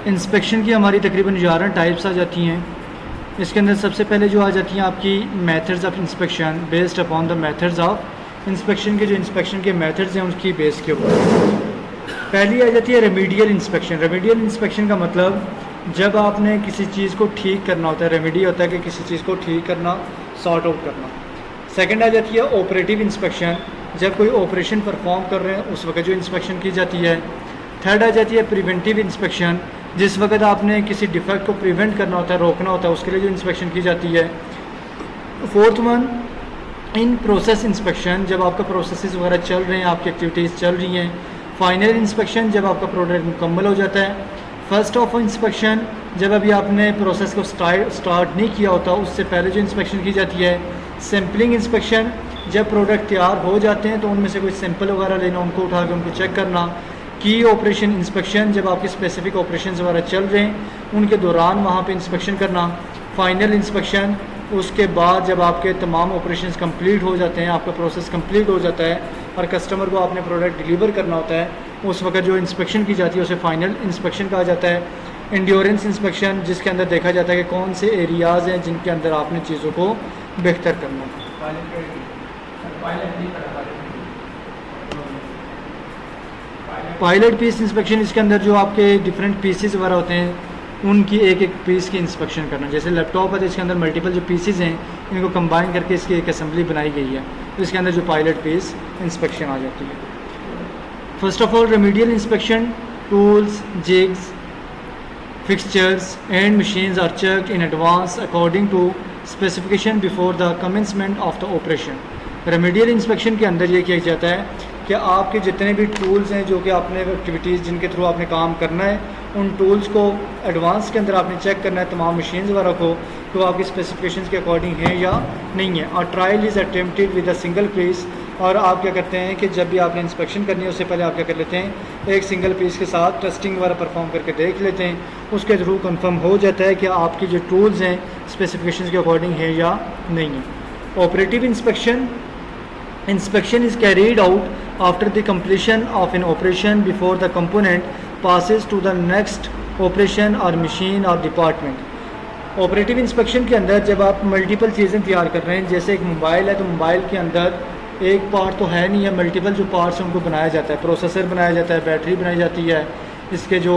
Inspection की हमारी तकरीबन 11 टाइप्स आ जाती हैं। इसके अंदर सबसे पहले जो आ जाती हैं आपकी methods of inspection based upon the methods of inspection के जो इंस्पेक्शन के मेथड्स हैं उसकी बेस के ऊपर। पहली आ जाती है रेमीडियल इंस्पेक्शन। रेमीडियल इंस्पेक्शन का मतलब जब आपने किसी चीज़ को ठीक करना होता है, रेमेडी होता है कि किसी चीज़ को ठीक करना, सॉर्ट आउट करना। सेकंड आ जाती है ऑपरेटिव इंस्पेक्शन, जब कोई ऑपरेशन परफॉर्म कर रहे हैं उस वक्त जो इंस्पेक्शन की जाती है। थर्ड आ जाती है प्रिवेंटिव इंस्पेक्शन, जिस वक्त आपने किसी डिफेक्ट को प्रिवेंट करना होता है, रोकना होता है, उसके लिए जो इंस्पेक्शन की जाती है। Fourth one in process inspection, जब आपका प्रोसेसेस वगैरह चल रहे हैं, आपकी एक्टिविटीज़ चल रही हैं। फाइनल इंस्पेक्शन, जब आपका प्रोडक्ट मुकम्मल हो जाता है। फर्स्ट ऑफ इंस्पेक्शन, जब अभी आपने प्रोसेस को स्टार्ट नहीं किया होता उससे पहले जो इंस्पेक्शन की जाती है। सैम्पलिंग इंस्पेक्शन, जब प्रोडक्ट तैयार हो जाते हैं तो उनमें से कोई सैंपल वगैरह लेना, उनको उठा के उनको चेक करना। की ऑपरेशन इंस्पेक्शन, जब आपके स्पेसिफिक ऑपरेशन वगैरह चल रहे हैं उनके दौरान वहाँ पे इंस्पेक्शन करना। फाइनल इंस्पेक्शन, उसके बाद जब आपके तमाम ऑपरेशंस कंप्लीट हो जाते हैं, आपका प्रोसेस कंप्लीट हो जाता है और कस्टमर को आपने प्रोडक्ट डिलीवर करना होता है, उस वक्त जो इंस्पेक्शन की जाती है उसे फाइनल इंस्पेक्शन कहा जाता है। इंड्योरेंस इंस्पेक्शन, जिसके अंदर देखा जाता है कि कौन से एरियाज़ हैं जिनके अंदर आपने चीज़ों को बेहतर करना है। पायलट पीस इंस्पेक्शन, इसके अंदर जो आपके डिफरेंट पीसेस वगैरह होते हैं उनकी एक एक पीस की इंस्पेक्शन करना। जैसे लैपटॉप है तो इसके अंदर मल्टीपल जो पीसेस हैं इनको कंबाइन करके इसकी एक असेंबली बनाई गई है, तो इसके अंदर जो पायलट पीस इंस्पेक्शन आ जाती है। First of all remedial inspection, tools, jigs, fixtures and machines are checked in advance according to specification before the commencement of the operation. Remedial inspection के अंदर ये किया जाता है कि आपके जितने भी टूल्स हैं जो कि आपने एक्टिविटीज़ जिनके थ्रू आपने काम करना है, उन टूल्स को एडवांस के अंदर आपने चेक करना है, तमाम मशीन्स वगैरह को, तो आपकी स्पेसिफिकेशंस के अकॉर्डिंग है या नहीं है। और trial is attempted with a single piece, और आप क्या करते हैं कि जब भी आपने इंस्पेक्शन करनी है उससे पहले आप क्या कर लेते हैं, एक सिंगल पीस के साथ टेस्टिंग वगैरह परफॉर्म करके देख लेते हैं। उसके थ्रू कंफर्म हो जाता है कि आपकी जो टूल्स हैं स्पेसिफिकेशंस के अकॉर्डिंग है या नहीं है। Operative inspection, inspection is carried out after the completion of an operation before the component passes to the next operation or machine or department। Operative inspection के अंदर जब आप मल्टीपल चीज़ें तैयार कर रहे हैं, जैसे एक मोबाइल है तो मोबाइल के अंदर एक पार्ट तो है नहीं है, मल्टीपल जो पार्ट्स हैं उनको बनाया जाता है। प्रोसेसर बनाया जाता है, बैटरी बनाई जाती है, इसके जो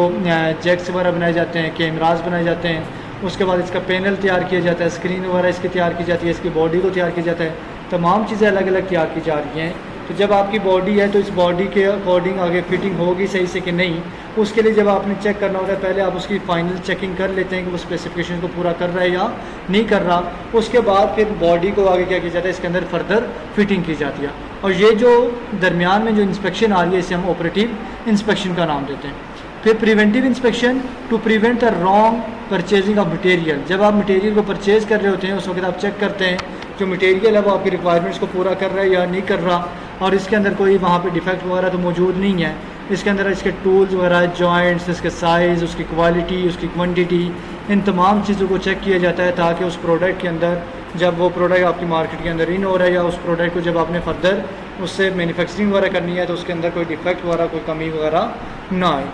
जैक्स वगैरह बनाए जाते हैं, कैमराज बनाए जाते हैं, उसके बाद इसका पैनल तैयार किया जाता है, स्क्रीन वगैरह इसकी तैयार की जाती है, इसकी बॉडी को तैयार किया जाता है, तमाम चीज़ें अलग अलग तैयार की जा रही हैं। तो जब आपकी बॉडी है तो इस बॉडी के अकॉर्डिंग आगे फिटिंग होगी सही से कि नहीं, उसके लिए जब आपने चेक करना होता है पहले आप उसकी फ़ाइनल चेकिंग कर लेते हैं कि वो स्पेसिफिकेशन को पूरा कर रहा है या नहीं कर रहा। उसके बाद फिर बॉडी को आगे क्या किया जाता है, इसके अंदर फर्दर फिटिंग की जाती है। और ये जो दरमियान में जो इंस्पेक्शन आ रही है इसे हम ऑपरेटिव इंस्पेक्शन का नाम देते हैं। फिर preventive inspection, to prevent the wrong purchasing of material, जब आप मटेरियल को परचेज़ कर रहे होते हैं उस वक्त आप चेक करते हैं जो मटेरियल है वो आपकी रिक्वायरमेंट्स को पूरा कर रहा है या नहीं कर रहा, और इसके अंदर कोई वहाँ पे डिफेक्ट वगैरह तो मौजूद नहीं है। इसके अंदर इसके टूल्स वगैरह, जॉइंट्स, इसके साइज़, उसकी क्वालिटी, उसकी क्वांटिटी, इन तमाम चीज़ों को चेक किया जाता है ताकि उस प्रोडक्ट के अंदर जब वो प्रोडक्ट आपकी मार्केट के अंदर इन हो रहा है या उस प्रोडक्ट को जब आपने फर्दर उससे मैन्युफैक्चरिंग वगैरह करनी है तो उसके अंदर कोई डिफेक्ट वगैरह, कोई कमी वगैरह ना आए।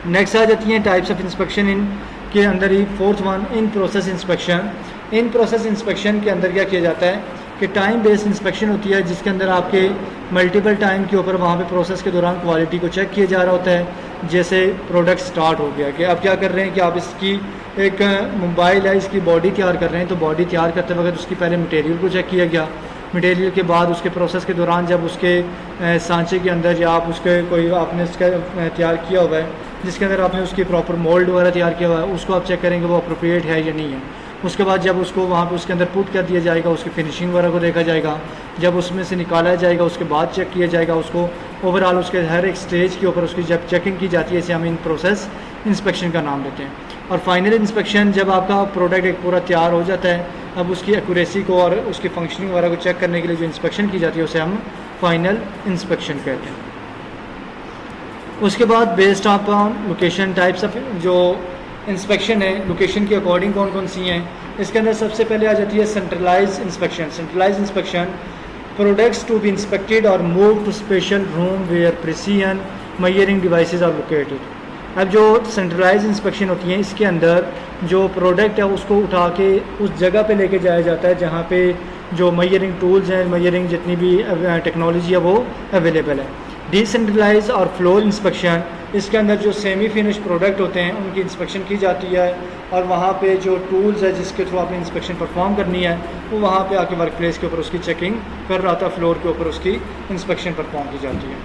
नेक्स्ट आ जाती हैं टाइप्स ऑफ इंस्पेक्शन। इन के अंदर ही fourth one in process inspection. In process inspection के अंदर क्या किया जाता है कि टाइम बेस्ड इंस्पेक्शन होती है, जिसके अंदर आपके मल्टीपल टाइम के ऊपर वहाँ पे प्रोसेस के दौरान क्वालिटी को चेक किया जा रहा होता है। जैसे प्रोडक्ट स्टार्ट हो गया कि आप क्या कर रहे हैं कि आप इसकी एक मोबाइल है, इसकी बॉडी तैयार कर रहे हैं, तो बॉडी तैयार करते वक्त उसकी पहले मटेरियल को चेक किया गया, मटेरियल के बाद उसके प्रोसेस के दौरान जब उसके सांचे के अंदर या आप उसके कोई आपने उसका तैयार किया हुआ है जिसके अंदर आपने उसकी प्रॉपर मोल्ड वगैरह तैयार किया हुआ है, उसको आप चेक करेंगे वो अप्रोप्रिएट है या नहीं है। उसके बाद जब उसको वहाँ पे उसके अंदर पुट कर दिया जाएगा, उसकी फिनिशिंग वगैरह को देखा जाएगा, जब उसमें से निकाला जाएगा उसके बाद चेक किया जाएगा उसको ओवरऑल, उसके हर एक स्टेज के ऊपर उसकी जब चेकिंग की जाती है, इसे हम इन प्रोसेस इंस्पेक्शन का नाम देते हैं। और फाइनल इंस्पेक्शन, जब आपका प्रोडक्ट एक पूरा तैयार हो जाता है, अब उसकी एक्यूरेसी को और उसकी फंक्शनिंग वगैरह को चेक करने के लिए जो इंस्पेक्शन की जाती है उसे हम फाइनल इंस्पेक्शन कहते हैं। उसके बाद based upon location types of जो इंस्पेक्शन है, लोकेशन के अकॉर्डिंग कौन कौन सी हैं, इसके अंदर सबसे पहले आ जाती है centralized inspection. Centralized inspection, products to be inspected और move to special room where precision measuring devices are located. अब जो सेंट्रलाइज इंस्पेक्शन होती है, इसके अंदर जो प्रोडक्ट है उसको उठा के उस जगह पे लेके जाया जाता है जहाँ पे जो मेजरिंग टूल्स हैं, मेजरिंग जितनी भी टेक्नोलॉजी है वो अवेलेबल है। डिसेंट्रलाइज और फ्लोर इंस्पेक्शन, इसके अंदर जो सेमी फिनिश प्रोडक्ट होते हैं उनकी इंस्पेक्शन की जाती है और वहाँ पे जो टूल्स है जिसके थ्रू आपने इंस्पेक्शन परफॉर्म करनी है वो वहाँ पे आके वर्क प्लेस के ऊपर उसकी चेकिंग कर रहा था, फ्लोर के ऊपर उसकी इंस्पेक्शन परफॉर्म की जाती है।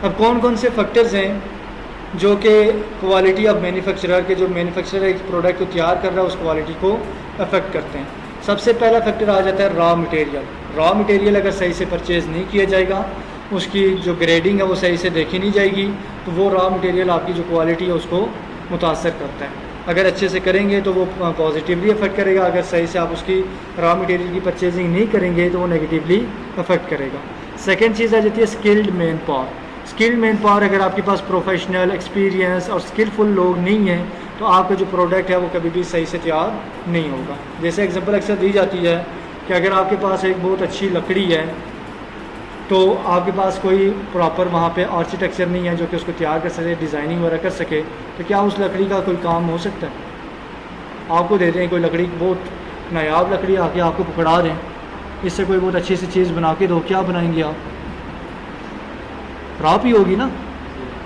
अब कौन कौन से फैक्टर्स हैं जो कि क्वालिटी ऑफ मैन्युफैक्चरर के, जो मैन्युफैक्चरर एक प्रोडक्ट को तैयार कर रहा है उस क्वालिटी को अफेक्ट करते हैं। सबसे पहला फैक्टर आ जाता है रॉ मटेरियल। रॉ मटेरियल अगर सही से परचेज़ नहीं किया जाएगा, उसकी जो ग्रेडिंग है वो सही से देखी नहीं जाएगी, तो वो रॉ मटेरियल आपकी जो क्वालिटी है उसको मुतासर करता है। अगर अच्छे से करेंगे तो वो पॉजिटिवली अफेक्ट करेगा, अगर सही से आप उसकी रॉ मटेरियल की परचेजिंग नहीं करेंगे तो वो नेगेटिवली अफेक्ट करेगा। सेकेंड चीज़ आ जाती है skilled man power. Skilled man power, अगर आपके पास प्रोफेशनल एक्सपीरियंस और स्किलफुल लोग नहीं हैं तो आपका जो प्रोडक्ट है वो कभी भी सही से तैयार नहीं होगा। जैसे एग्जांपल अक्सर दी जाती है कि अगर आपके पास एक बहुत अच्छी लकड़ी है तो आपके पास कोई प्रॉपर वहाँ पे आर्किटेक्चर नहीं है जो कि उसको तैयार कर सके, डिज़ाइनिंग वगैरह कर सके, तो क्या उस लकड़ी का कोई काम हो सकता है? आपको दे दें कोई लकड़ी, बहुत नायाब लकड़ी आके आपको पकड़ा दें, इससे कोई बहुत अच्छी सी चीज़ बना के दो, क्या बनाएंगे आप? खराब ही होगी ना।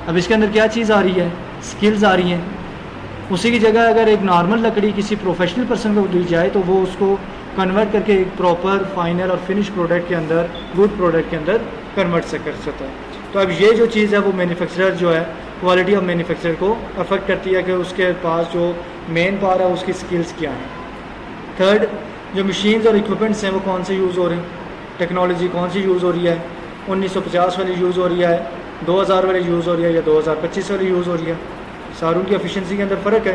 अब इसके अंदर क्या चीज़ आ रही है? स्किल्स आ रही हैं। उसी की जगह अगर एक नॉर्मल लकड़ी किसी प्रोफेशनल पर्सन को दी जाए तो वो उसको कन्वर्ट करके एक प्रॉपर फाइनल और फिनिश प्रोडक्ट के अंदर, गुड प्रोडक्ट के अंदर कन्वर्ट से कर सकता है। तो अब ये जो चीज़ है वो मैन्युफैक्चरर जो है, क्वालिटी ऑफ मैन्युफैक्चरर को अफेक्ट करती है कि उसके पास जो मेन पावर है उसकी स्किल्स क्या हैं। थर्ड, जो मशीन्स और इक्विपमेंट्स हैं वो कौन से यूज़ हो रहे हैं, टेक्नोलॉजी कौन सी यूज़ हो रही है, 1950 वाली यूज़ हो रही है, 2000 वाली यूज़ हो रही है या 2025 वाली यूज़ हो रही है। सारों की एफिशिएंसी के अंदर फ़र्क है,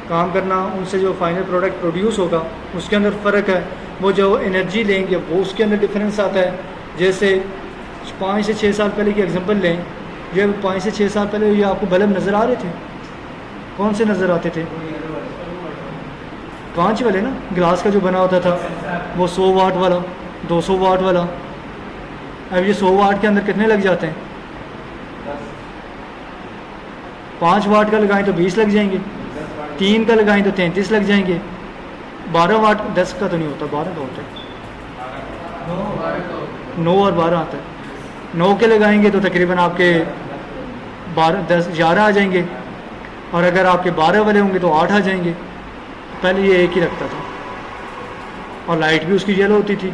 काम करना, उनसे जो फाइनल प्रोडक्ट प्रोड्यूस होगा उसके अंदर फ़र्क है, वो जो एनर्जी लेंगे वो उसके अंदर डिफरेंस आता है। जैसे 5 से 6 साल पहले की एग्जांपल लें, ये 5 से 6 साल पहले ये आपको बल्ब नज़र आ रहे थे, कौन से नज़र आते थे? कांच वाले ना, ग्लास का जो बना होता था वो 100 वाट वाला, 200 वाट वाला। अब ये 100 वाट के अंदर कितने लग जाते हैं? 5 वाट का लगाएं तो 20 लग जाएंगे, 3 का लगाएं तो 33 लग जाएंगे, 12 वाट 10 का तो नहीं होता, 12 का होता है, 9 और 12 आता है। 9 के लगाएंगे तो तकरीबन आपके 12, 10, 11 आ जाएंगे, और अगर आपके 12 वाले होंगे तो 8 आ जाएंगे। पहले ये एक ही रखता था और लाइट भी उसकी येलो होती थी।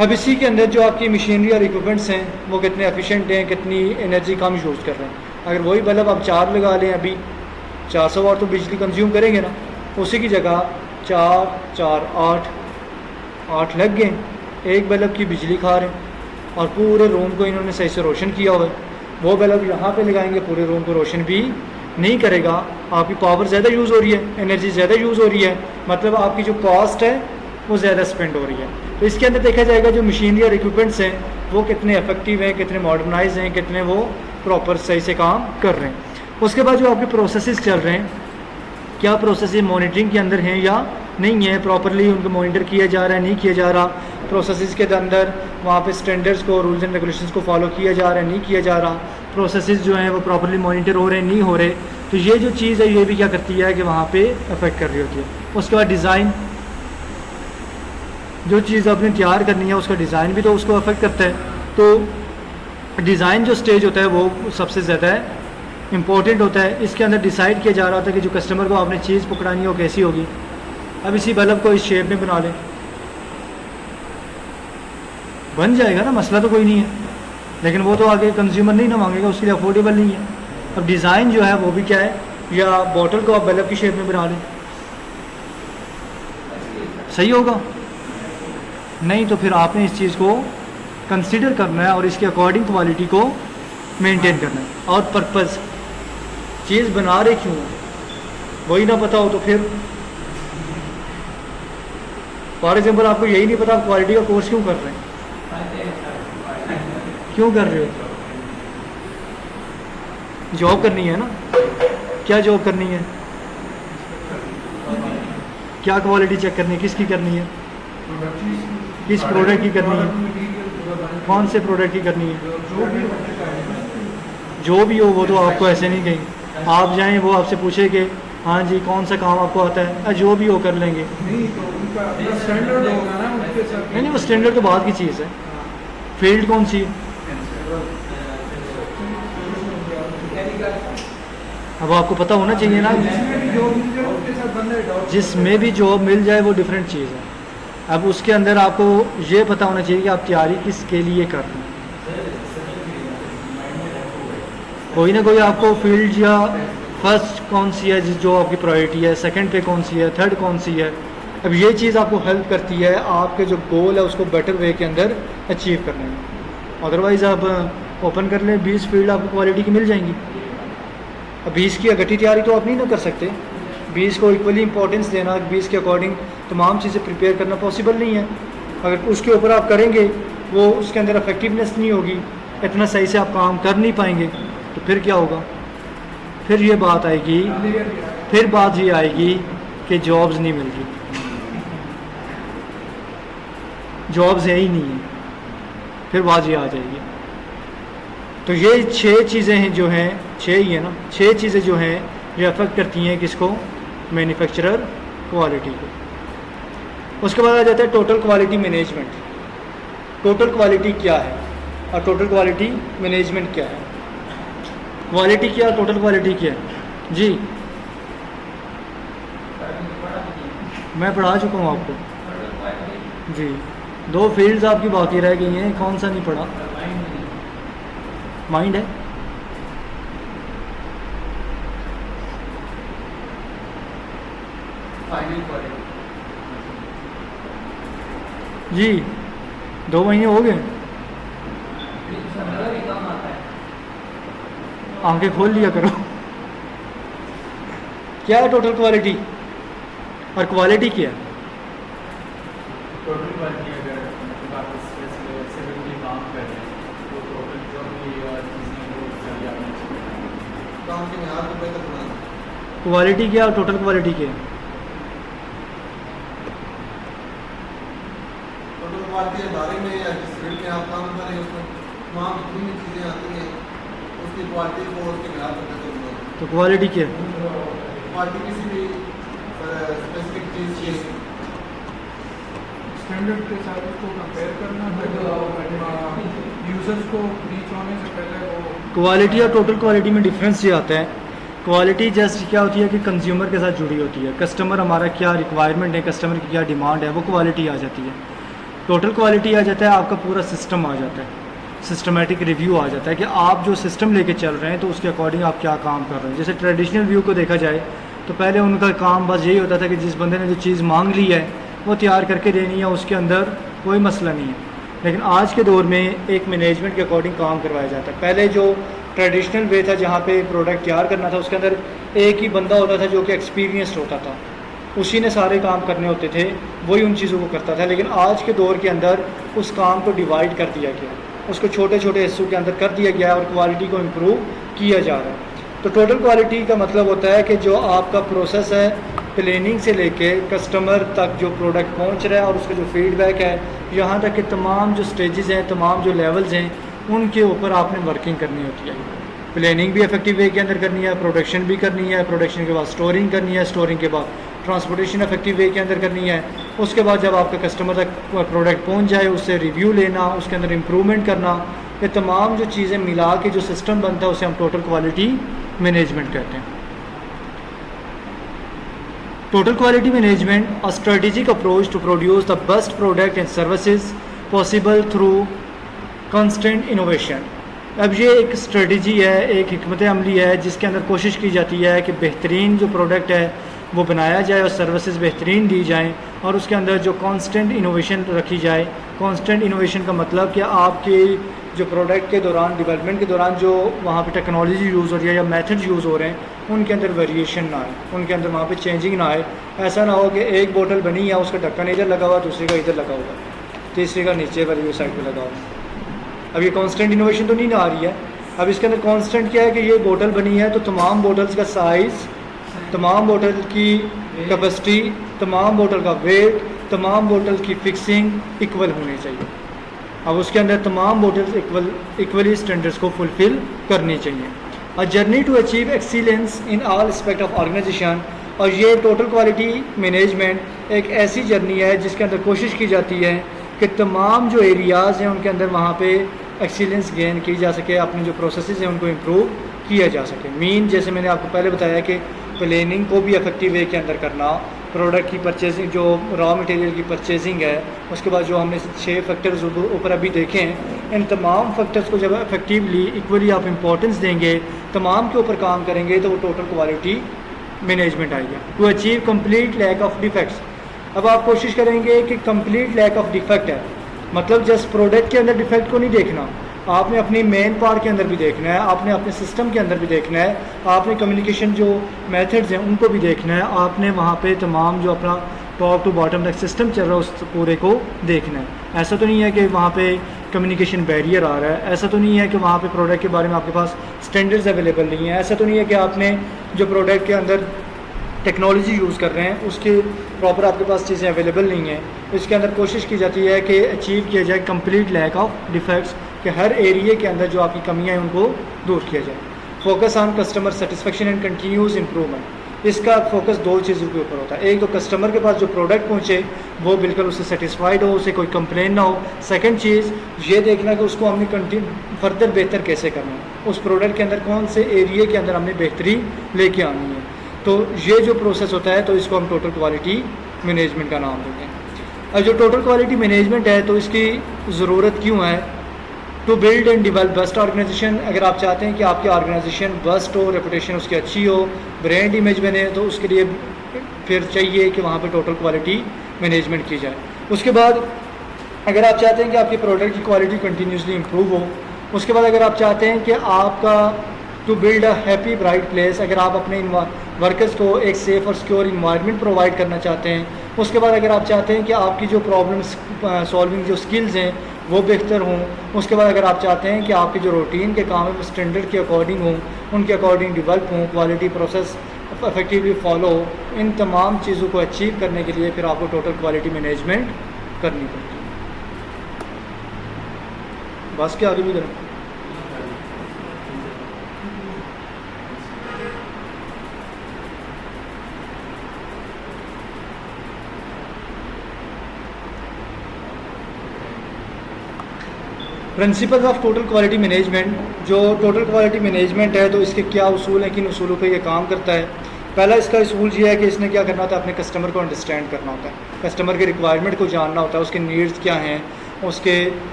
अब इसी के अंदर जो आपकी मशीनरी और इक्विपमेंट्स हैं वो कितने एफिशिएंट हैं, कितनी एनर्जी कम यूज़ कर रहे हैं। अगर वही बल्ब आप 4 लगा लें, अभी 400 वाट तो बिजली कंज्यूम करेंगे ना, उसी की जगह 4, 4, 8 लग गए, एक बल्ब की बिजली खा रहे हैं और पूरे रूम को इन्होंने सही से रोशन किया हुआ है। वो बल्ब यहाँ पे लगाएंगे, पूरे रूम को रोशन भी नहीं करेगा, आपकी पावर ज़्यादा यूज़ हो रही है, एनर्जी ज़्यादा यूज़ हो रही है, मतलब आपकी जो कॉस्ट है वो ज़्यादा स्पेंड हो रही है। तो इसके अंदर देखा जाएगा जो मशीनरी और इक्विपमेंट्स हैं वो कितने इफेक्टिव हैं, कितने मॉडर्नाइज हैं, कितने वो प्रॉपर सही से काम कर रहे हैं। उसके बाद जो आपके प्रोसेसेस चल रहे हैं, क्या प्रोसेसेस मॉनिटरिंग के अंदर हैं या नहीं है, प्रॉपरली उनको मॉनिटर किया जा रहा है, नहीं किया जा रहा, प्रोसेसेस के अंदर वहाँ पे स्टैंडर्ड्स को, रूल्स एंड रेगुलेशंस को फॉलो किया जा रहा है, नहीं किया जा रहा, प्रोसेसेस जो हैं वो प्रॉपरली मॉनिटर हो रहे हैं, नहीं हो रहे। तो ये जो चीज़ है ये भी क्या करती है कि वहाँ पे अफेक्ट कर रही होती है। उसके बाद डिज़ाइन, जो चीज़ आपने तैयार करनी है उसका डिज़ाइन भी तो उसको अफेक्ट करता है। तो डिज़ाइन जो स्टेज होता है वो सबसे ज़्यादा इम्पोर्टेंट होता है। इसके अंदर डिसाइड किया जा रहा होता है कि जो कस्टमर को आपने चीज़ पकड़ानी है वो कैसी होगी। अब इसी बल्ब को इस शेप में बना लें, बन जाएगा ना, मसला तो कोई नहीं है, लेकिन वो तो आगे कंज्यूमर नहीं ना मांगेगा, उसके लिए अफोर्डेबल नहीं है। अब डिज़ाइन जो है वो भी क्या है, या बॉटल को आप बल्ब की शेप में बना लें, सही होगा? नहीं तो फिर आपने इस चीज़ को कंसीडर करना है और इसके अकॉर्डिंग क्वालिटी को मेंटेन करना है। और पर्पज़, चीज़ बना रहे क्यों वही ना पता हो तो फिर, फॉर एग्जाम्पल आपको यही नहीं पता क्वालिटी का कोर्स क्यों कर रहे हैं, क्यों कर रहे हो? जॉब करनी है ना, क्या जॉब करनी है, क्या क्वालिटी चेक करनी है, किसकी करनी है, किस प्रोडक्ट की करनी है, कौन से प्रोडक्ट की करनी है, जो भी हो वो तो आपको ऐसे नहीं कहेंगे। आप जाएं वो आपसे पूछे कि हाँ जी कौन सा काम आपको आता है, जो भी हो कर लेंगे। नहीं तो उनका अपना स्टैंडर्ड होगा ना उनके साथ। नहीं वो स्टैंडर्ड तो बाद की चीज़ है। फील्ड कौन सी है? अब आपको पता होना चाहिए ना, जिसमें भी जॉब मिल जाए वो डिफरेंट चीज़ है। अब उसके अंदर आपको ये पता होना चाहिए कि आप तैयारी किसके लिए कर रहे हैं। कोई ना कोई आपको फील्ड या फर्स्ट कौन सी है जो आपकी प्रायोरिटी है, सेकंड पे कौन सी है, थर्ड कौन सी है। अब ये चीज़ आपको हेल्प करती है आपके जो गोल है उसको बेटर वे के अंदर अचीव करने में। अदरवाइज़ आप ओपन कर लें 20 फील्ड आपको क्वालिटी की मिल जाएंगी। अब 20 की इकट्ठी तैयारी तो आप नहीं ना कर सकते। 20 को इक्वली इंपॉर्टेंस देना, 20 के अकॉर्डिंग तमाम चीज़ें प्रिपेयर करना पॉसिबल नहीं है। अगर उसके ऊपर आप करेंगे वो उसके अंदर इफेक्टिवनेस नहीं होगी, इतना सही से आप काम कर नहीं पाएंगे, तो फिर क्या होगा? फिर ये बात आएगी, फिर बात ये आएगी कि जॉब्स नहीं मिल रही, जॉब्स है ही नहीं है, फिर बात ये आ जाएगी। तो ये 6 चीज़ें हैं जो हैं, 6 ही है ना, 6 चीज़ें जो हैं ये अफेक्ट करती हैं किसको? मैन्युफैक्चरर क्वालिटी को। उसके बाद आ जाता है total quality management. Total quality क्या है और टोटल क्वालिटी मैनेजमेंट क्या है? क्वालिटी क्या, टोटल क्वालिटी क्या है? जी मैं पढ़ा चुका हूँ आपको जी। 2 फील्ड्स आपकी बाकी रह गई हैं, कौन सा नहीं पढ़ा? माइंड है, जी 2 महीने हो गए, आंखें खोल लिया करो। क्या है टोटल क्वालिटी और क्वालिटी क्या है? टोटल क्वालिटी अगर आप स्ट्रेस लेवल से भी काम कर रहे हैं तो टोटल जो भी चीज़ें वो चल जानी चाहिए, काम के मियार को बेहतर बनाना। क्वालिटी क्या और टोटल क्वालिटी क्या है? टोटल क्वालिटी इदारे में या जिस फील्ड में आप काम कर रहे हैं उसमें वहाँ जितनी भी चीज़ें आती हैं उसकी क्वालिटी को उसके मियार पर बेहतर बनाना। तो क्वालिटी क्या है? क्वालिटी किसी भी स्पेसिफिक चीज़ की स्टैंडर्ड के साथ उसको कंपेयर करना, यूजर्स को रीच होने से पहले वो। क्वालिटी और टोटल क्वालिटी में डिफरेंस ये आता है। क्वालिटी जस्ट क्या होती है कि कंज्यूमर के साथ जुड़ी होती है, कस्टमर हमारा क्या रिक्वायरमेंट है, कस्टमर की क्या डिमांड है, वो क्वालिटी आ जाती है। टोटल क्वालिटी आ जाता है आपका पूरा सिस्टम आ जाता है, सिस्टमेटिक रिव्यू आ जाता है कि आप जो सिस्टम लेके चल रहे हैं तो उसके अकॉर्डिंग आप क्या काम कर रहे हैं। जैसे ट्रेडिशनल व्यू को देखा जाए तो पहले उनका काम बस यही होता था कि जिस बंदे ने जो चीज़ मांग ली है वो तैयार करके देनी है, उसके अंदर कोई मसला नहीं है। लेकिन आज के दौर में एक मैनेजमेंट के अकॉर्डिंग काम करवाया जाता है। पहले जो ट्रेडिशनल वे था जहाँ पे प्रोडक्ट तैयार करना था उसके अंदर एक ही बंदा होता था जो कि एक्सपीरियंस्ड होता था, उसी ने सारे काम करने होते थे, वही उन चीज़ों को करता था। लेकिन आज के दौर के अंदर उस काम को डिवाइड कर दिया गया, उसको छोटे छोटे हिस्सों के अंदर कर दिया गया है और क्वालिटी को इम्प्रूव किया जा रहा है। तो टोटल क्वालिटी का मतलब होता है कि जो आपका प्रोसेस है प्लानिंग से लेके कस्टमर तक जो प्रोडक्ट पहुंच रहा है और उसका जो फीडबैक है, यहाँ तक के तमाम जो स्टेजेस हैं, तमाम जो लेवल्स हैं, उनके ऊपर आपने वर्किंग करनी होती है। प्लानिंग भी इफेक्टिव वे के अंदर करनी है, प्रोडक्शन भी करनी है, प्रोडक्शन के बाद स्टोरिंग करनी है, स्टोरिंग के बाद ट्रांसपोर्टेशन इफेक्टिव वे के अंदर करनी है। उसके बाद जब आपका कस्टमर तक प्रोडक्ट पहुंच जाए उससे रिव्यू लेना, उसके अंदर इम्प्रूवमेंट करना, ये तमाम जो चीज़ें मिला के जो सिस्टम बनता है उसे हम टोटल क्वालिटी मैनेजमेंट कहते हैं। Total quality management a strategic approach to produce the best product and services possible through constant innovation. अब ये एक स्ट्रेटजी है, एक हिकमत अमली है जिसके अंदर कोशिश की जाती है कि बेहतरीन जो प्रोडक्ट है वो बनाया जाए और सर्विसेज बेहतरीन दी जाएं और उसके अंदर जो कांस्टेंट इनोवेशन रखी जाए। कांस्टेंट इनोवेशन का मतलब कि आपके जो प्रोडक्ट के दौरान, डेवलपमेंट के दौरान जो वहाँ पे टेक्नोलॉजी यूज़ हो रही है या मेथड यूज़ हो रहे हैं उनके अंदर वेरिएशन ना आए, उनके अंदर वहाँ पे चेंजिंग ना आए। ऐसा ना हो कि एक बोतल बनी है उसका ढक्कन इधर लगा हुआ, दूसरी का इधर लगा हुआ, तीसरी का नीचे वाली साइड पर लगा हुआ। अब ये कांस्टेंट इनोवेशन तो नहीं ना आ रही है। अब इसके अंदर कांस्टेंट क्या है कि ये बोतल बनी है तो तमाम बोतल्स का साइज़, तमाम बोतल की कैपेसिटी, तमाम बोतल का वेट, तमाम बोतल की फिक्सिंग इक्वल होनी चाहिए। अब उसके अंदर तमाम बॉटल्स इक्वली स्टैंडर्ड्स को फुलफ़िल करनी चाहिए। A journey to achieve excellence in all aspect of organisation, और ये टोटल क्वालिटी मैनेजमेंट एक ऐसी जर्नी है जिसके अंदर कोशिश की जाती है कि तमाम जो एरियाज़ हैं उनके अंदर वहाँ पे एक्सीलेंस गेन की जा सके, अपने जो प्रोसेसेस हैं उनको इम्प्रूव किया जा सके। जैसे मैंने आपको पहले बताया कि प्लानिंग को भी इफेक्टिव वे के अंदर करना, प्रोडक्ट की परचेजिंग, जो रॉ मटेरियल की परचेजिंग है, उसके बाद जो हमने 6 फैक्टर्स ऊपर अभी देखे हैं, इन तमाम फैक्टर्स को जब इफेक्टिवली इक्वली आप इम्पोर्टेंस देंगे, तमाम के ऊपर काम करेंगे, तो वो टोटल क्वालिटी मैनेजमेंट आएगा। To achieve complete lack of defects, अब आप कोशिश करेंगे कि कंप्लीट लैक ऑफ डिफेक्ट है, मतलब जस्ट प्रोडक्ट के अंदर डिफेक्ट को नहीं देखना, आपने अपनी मेन पार्ट के अंदर भी देखना है, आपने अपने सिस्टम के अंदर भी देखना है, आपने कम्युनिकेशन जो मेथड्स हैं उनको भी देखना है, आपने वहाँ पे तमाम जो अपना टॉप टू बॉटम तक सिस्टम चल रहा है उस पूरे को देखना है। ऐसा तो नहीं है कि वहाँ पे कम्युनिकेशन बैरियर आ रहा है, ऐसा तो नहीं है कि वहाँ पे प्रोडक्ट के बारे में आपके पास स्टैंडर्ड्स अवेलेबल नहीं है, ऐसा तो नहीं है कि आपने जो प्रोडक्ट के अंदर टेक्नोलॉजी यूज़ कर रहे हैं उसके प्रॉपर आपके पास चीज़ें अवेलेबल नहीं हैं। इसके अंदर कोशिश की जाती है कि अचीव किया जाए कंप्लीट लैक ऑफ डिफेक्ट्स, कि हर एरिया के अंदर जो आपकी कमियां हैं उनको दूर किया जाए। Focus on customer satisfaction and continuous improvement, इसका फोकस 2 चीज़ों के ऊपर होता है। एक तो कस्टमर के पास जो प्रोडक्ट पहुँचे वो बिल्कुल उससे सेटिस्फाइड हो, उसे कोई कंप्लेन ना हो। सेकंड चीज़ ये देखना कि उसको हमने फर्दर बेहतर कैसे करना है, उस प्रोडक्ट के अंदर कौन से एरिया के अंदर हमने बेहतरी लेके आनी है। तो ये जो प्रोसेस होता है तो इसको हम टोटल क्वालिटी मैनेजमेंट का नाम देते हैं। और जो टोटल क्वालिटी मैनेजमेंट है तो इसकी ज़रूरत क्यों है? To build and develop best organisation, अगर आप चाहते हैं कि आपकी ऑर्गेनाइजेशन बेस्ट हो, रेपुटेशन उसकी अच्छी हो, ब्रांड इमेज बने, तो उसके लिए फिर चाहिए कि वहाँ पे टोटल क्वालिटी मैनेजमेंट की जाए। उसके बाद अगर आप चाहते हैं कि आपके प्रोडक्ट की क्वालिटी कंटिन्यूसली इम्प्रूव हो, उसके बाद अगर आप चाहते हैं कि आपका to build a happy bright place, अगर आप अपने वर्कर्स को एक सेफ़ और सिक्योर इन्वायरमेंट प्रोवाइड करना चाहते हैं, उसके बाद अगर आप चाहते हैं कि आपकी जो प्रॉब्लम्स सॉल्विंग जो स्किल्स हैं वो बेहतर हों, उसके बाद अगर आप चाहते हैं कि आपके जो रूटीन के काम है वो स्टैंडर्ड के अकॉर्डिंग हों, उनके अकॉर्डिंग डेवलप हों, क्वालिटी प्रोसेस इफेक्टिवली फॉलो हो, इन तमाम चीज़ों को अचीव करने के लिए फिर आपको टोटल क्वालिटी मैनेजमेंट करनी पड़ती है। बस क्या आगे भी करें? Principles of total quality management, जो टोटल क्वालिटी मैनेजमेंट है तो इसके क्या उसूल हैं, किन उसूलों पे ये काम करता है। पहला इसका उसूल ये है कि इसने क्या करना होता है, अपने कस्टमर को अंडरस्टैंड करना होता है, कस्टमर के रिक्वायरमेंट को जानना होता है, उसके नीड्स क्या हैं, उसके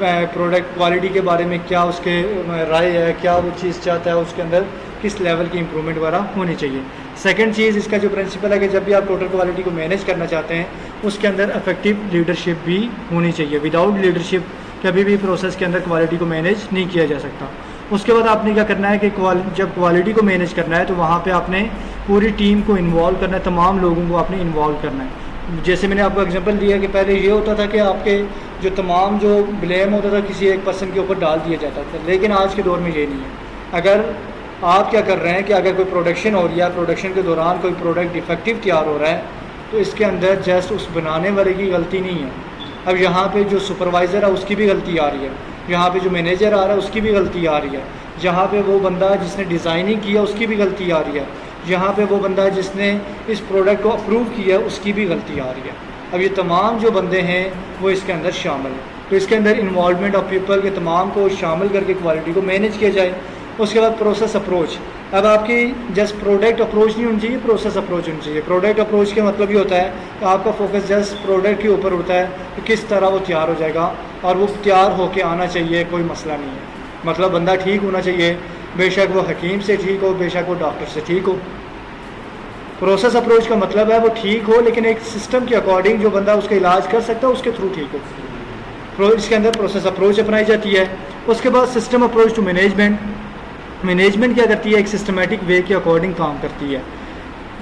प्रोडक्ट क्वालिटी के बारे में क्या उसके राय है, क्या वो चीज़ चाहता है, उसके अंदर किस लेवल की इंप्रूवमेंट वगैरह होनी चाहिए। सेकंड चीज़ इसका जो प्रिंसिपल है कि जब भी आप टोटल क्वालिटी को मैनेज करना चाहते हैं उसके अंदर इफेक्टिव लीडरशिप भी होनी चाहिए। विदाउट लीडरशिप कभी भी प्रोसेस के अंदर क्वालिटी को मैनेज नहीं किया जा सकता। उसके बाद आपने क्या करना है कि जब क्वालिटी को मैनेज करना है तो वहाँ पे आपने पूरी टीम को इन्वॉल्व करना है, तमाम लोगों को आपने इन्वॉल्व करना है। जैसे मैंने आपको एग्जांपल दिया कि पहले ये होता था कि आपके जो तमाम जो ब्लेम होता था किसी एक पर्सन के ऊपर डाल दिया जाता था, लेकिन आज के दौर में ये नहीं है। अगर आप क्या कर रहे हैं कि अगर कोई प्रोडक्शन हो रही है, प्रोडक्शन के दौरान कोई प्रोडक्ट डिफेक्टिव तैयार हो रहा है, तो इसके अंदर जस्ट उस बनाने वाले की गलती नहीं है। अब यहाँ पे जो सुपरवाइज़र है उसकी भी गलती आ रही है, यहाँ पे जो मैनेजर आ रहा है उसकी भी गलती आ रही है, जहाँ पे वो बंदा जिसने डिज़ाइनिंग किया उसकी भी गलती आ रही है, जहाँ पे वो बंदा जिसने इस प्रोडक्ट को अप्रूव किया उसकी भी गलती आ रही है। अब ये तमाम जो बंदे हैं वो इसके अंदर शामिल हैं, तो इसके अंदर इन्वॉल्वमेंट ऑफ पीपल के तमाम को शामिल करके क्वालिटी को मैनेज किया जाए। उसके बाद प्रोसेस अप्रोच, अब आपकी जस्ट प्रोडक्ट अप्रोच नहीं होनी चाहिए, प्रोसेस अप्रोच होनी चाहिए। प्रोडक्ट अप्रोच का मतलब ये होता है कि आपका फोकस जस्ट प्रोडक्ट के ऊपर होता है कि किस तरह वो तैयार हो जाएगा, और वो तैयार होके आना चाहिए, कोई मसला नहीं है। मतलब बंदा ठीक होना चाहिए, बेशक वो हकीम से ठीक हो, बेशक वो डॉक्टर से ठीक हो। प्रोसेस अप्रोच का मतलब है वो ठीक हो लेकिन एक सिस्टम के अकॉर्डिंग जो बंदा उसका इलाज कर सकता है उसके थ्रू ठीक हो। इसके अंदर प्रोसेस अप्रोच अपनाई जाती है। उसके बाद system approach to management, management क्या करती है, एक सिस्टमेटिक वे के अकॉर्डिंग काम करती है।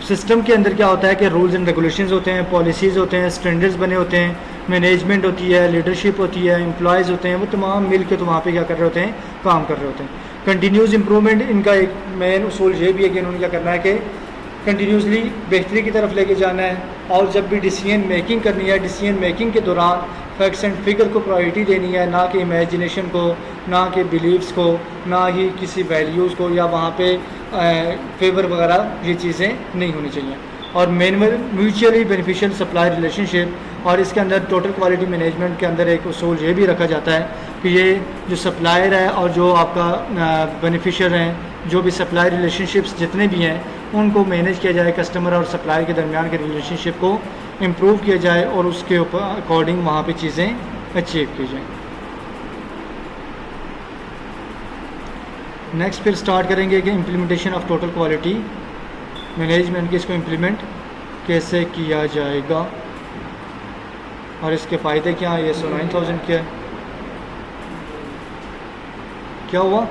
सिस्टम के अंदर क्या होता है कि रूल्स एंड रेगुलेशंस होते हैं, पॉलिसीज़ होते हैं, स्टैंडर्ड्स बने होते हैं, मैनेजमेंट होती है, लीडरशिप होती है, एम्प्लॉयज़ होते हैं, वो तमाम मिल के तो वहाँ पे क्या कर रहे होते हैं, काम कर रहे होते हैं। कंटिन्यूस इंप्रूवमेंट, इनका एक मेन उसूल ये भी है कि इन्होंने क्या करना है कि कंटिन्यूसली बेहतरी की तरफ लेके जाना है, और जब भी डिसीजन मेकिंग करनी है, डिसीजन मेकिंग के दौरान फैक्ट्स एंड फिगर को प्रायोरिटी देनी है, ना कि इमेजिनेशन को, ना कि बिलीव्स को, ना ही किसी वैल्यूज़ को, या वहाँ पे फेवर वगैरह ये चीज़ें नहीं होनी चाहिए। और म्यूचुअली बेनिफिशियल सप्लाई रिलेशनशिप, और इसके अंदर टोटल क्वालिटी मैनेजमेंट के अंदर एक उसूल ये भी रखा जाता है कि ये जो सप्लायर है और जो आपका बेनिफिशियर हैं, जो भी सप्लाई रिलेशनशिप्स जितने भी हैं उनको मैनेज किया जाए, कस्टमर और सप्लायर के दरमियान के रिलेशनशिप को इम्प्रूव किया जाए और उसके अकॉर्डिंग वहाँ पे चीज़ें अचीव की जाएँ। नेक्स्ट फिर स्टार्ट करेंगे कि implementation of total quality management की, इसको इम्प्लीमेंट कैसे किया जाएगा और इसके फ़ायदे क्या हैं। ये 9000 क्या हुआ?